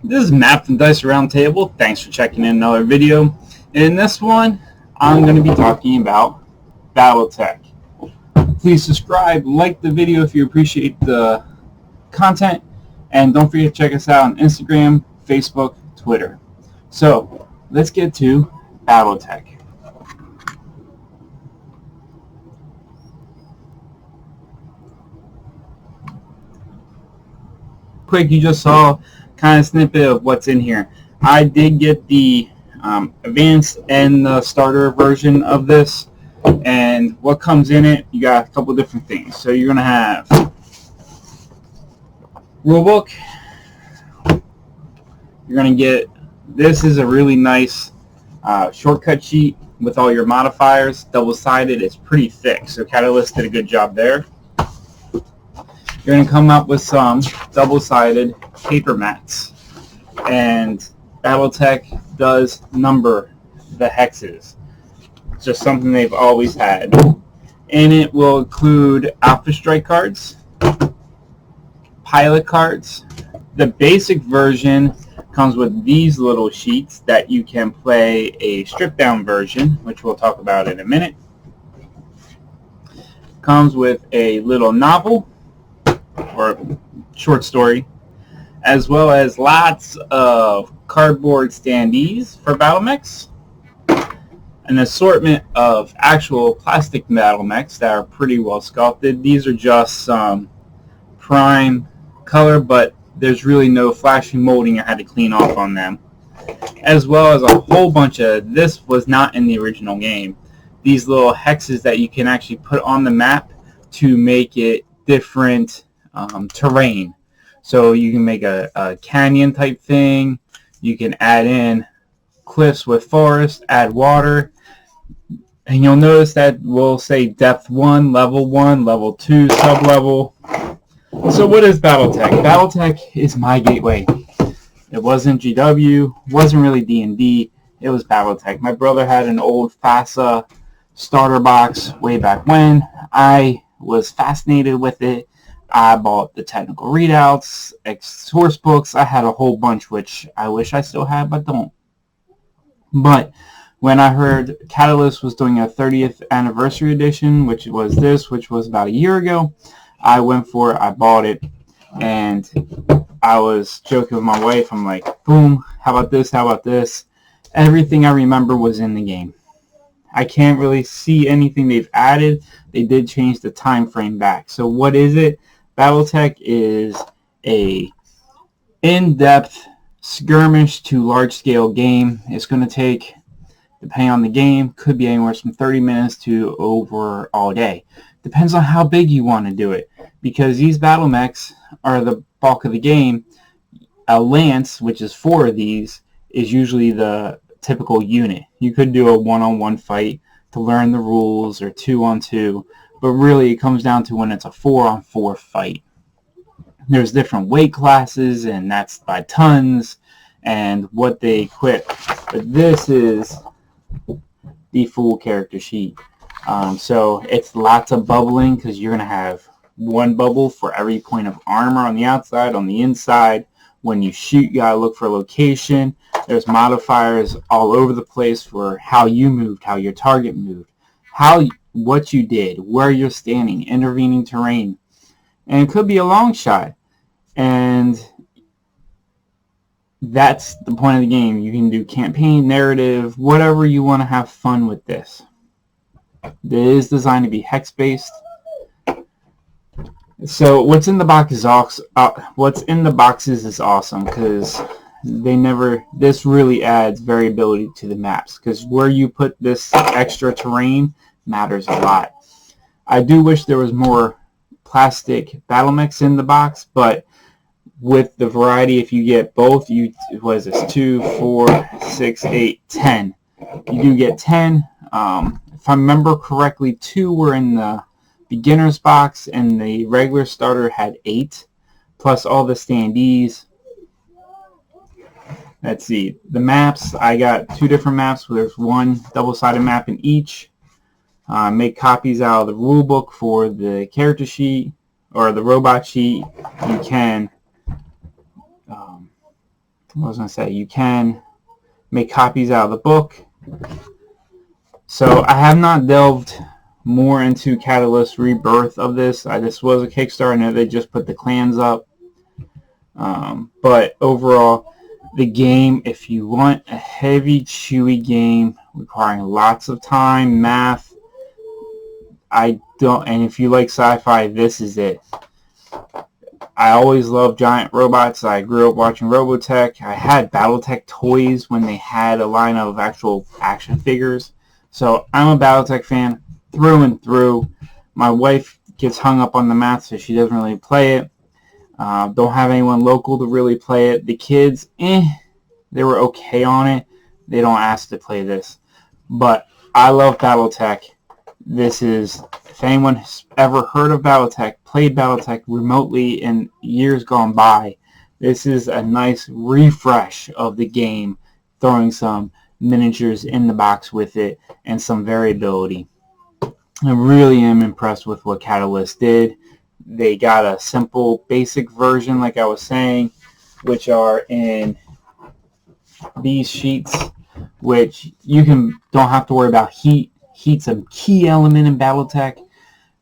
This is Map and Dice Roundtable. Thanks for checking in another video. In this one, I'm going to be talking about Battletech. Please subscribe, like the video if you appreciate the content, and don't forget to check us out on Instagram, Facebook, Twitter. So, let's get to Battletech. Quick, you just saw kind of snippet of what's in here. I did get the advanced and the starter version of this, and what comes in it, you got a couple different things. So you're going to have rulebook. You're going to get, this is a really nice shortcut sheet with all your modifiers, double-sided. It's pretty thick, so Catalyst did a good job there. You're going to come up with some double-sided paper mats, and Battletech does number the hexes. It's just something they've always had. And it will include Alpha Strike cards, pilot cards. The basic version comes with these little sheets that you can play a stripped down version, which we'll talk about in a minute. Comes with a little novel or short story, as well as lots of cardboard standees for battle mechs, an assortment of actual plastic battle mechs that are pretty well sculpted. These are just some prime color, but there's really no flashing molding I had to clean off on them, as well as a whole bunch of, this was not in the original game, these little hexes that you can actually put on the map to make it different terrain. So you can make a canyon type thing, you can add in cliffs with forest, add water, and you'll notice that we'll say depth 1, level 2, sub-level. So what is Battletech? Battletech is my gateway. It wasn't GW, wasn't really D&D, it was Battletech. My brother had an old FASA starter box way back when. I was fascinated with it. I bought the technical readouts, source books. I had a whole bunch, which I wish I still had, but don't. But when I heard Catalyst was doing a 30th anniversary edition, which was this, which was about a year ago, I went for it. I bought it, and I was joking with my wife. I'm like, boom, how about this, how about this? Everything I remember was in the game. I can't really see anything they've added. They did change the time frame back. So what is it? Battletech is a in-depth skirmish to large-scale game. It's going to take, depending on the game, could be anywhere from 30 minutes to over all day. Depends on how big you want to do it, because these battle mechs are the bulk of the game. A lance, which is 4 of these, is usually the typical unit. You could do a one-on-one fight to learn the rules, or 2-on-2, but really it comes down to when it's a 4-on-4 fight. There's different weight classes, and that's by tons and what they equip. But this is the full character sheet. So it's lots of bubbling, because you're going to have one bubble for every point of armor on the outside. On the inside, when you shoot, you got to look for a location. There's modifiers all over the place for how you moved, how your target moved, what you did, where you're standing, intervening terrain. And it could be a long shot. And that's the point of the game. You can do campaign, narrative, whatever you want to have fun with this. It is designed to be hex-based. So what's in the box is what's in the boxes is awesome, because this really adds variability to the maps, because where you put this extra terrain matters a lot. I do wish there was more plastic battle mechs in the box, but with the variety, if you get both, what is this, 2, 4, 6, 8, 10. You do get 10. If I remember correctly, 2 were in the beginner's box, and the regular starter had 8, plus all the standees. Let's see, the maps, I got 2 different maps. There's one double-sided map in each. Make copies out of the rule book for the character sheet or the robot sheet. You can what was I going to say? You can make copies out of the book. So I have not delved more into Catalyst Rebirth of this. This was a Kickstarter. I know they just put the clans up. But overall, the game, if you want a heavy, chewy game requiring lots of time, math, and if you like sci-fi, this is it. I always loved giant robots. I grew up watching Robotech. I had Battletech toys when they had a line of actual action figures. So I'm a Battletech fan through and through. My wife gets hung up on the math, so she doesn't really play it. Don't have anyone local to really play it. The kids, they were okay on it. They don't ask to play this. But I love Battletech. This is, if anyone has ever heard of Battletech, played Battletech remotely in years gone by, this is a nice refresh of the game, throwing some miniatures in the box with it and some variability. I really am impressed with what Catalyst did. They got a simple, basic version, like I was saying, which are in these sheets, which you don't have to worry about heat. Heat's a key element in Battletech.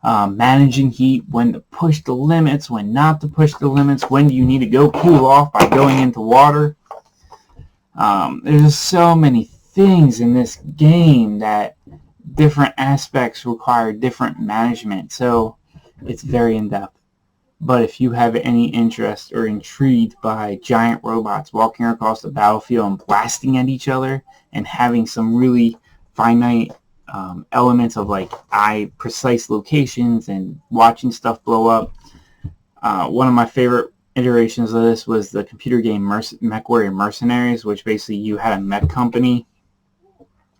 Managing heat, when to push the limits, when not to push the limits, when do you need to go cool off by going into water. There's so many things in this game that different aspects require different management, so it's very in-depth. But if you have any interest or intrigued by giant robots walking across the battlefield and blasting at each other and having some really finite elements of like precise locations and watching stuff blow up, one of my favorite iterations of this was the computer game MechWarrior Mercenaries, which basically you had a mech company,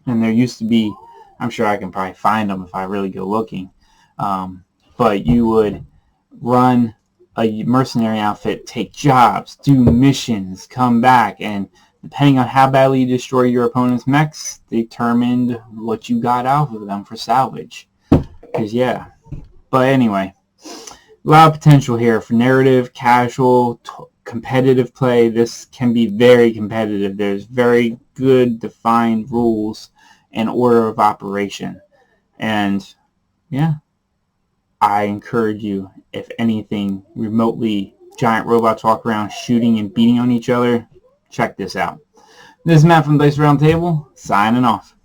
and there used to be, I'm sure I can probably find them if I really go looking, but you would run a mercenary outfit, take jobs, do missions, come back, and depending on how badly you destroy your opponent's mechs, determined what you got out of them for salvage. But anyway, a lot of potential here for narrative, casual, competitive play. This can be very competitive. There's very good defined rules and order of operation. And yeah, I encourage you, if anything, remotely giant robots walk around shooting and beating on each other, check this out. This is Matt from Dice Roundtable, signing off.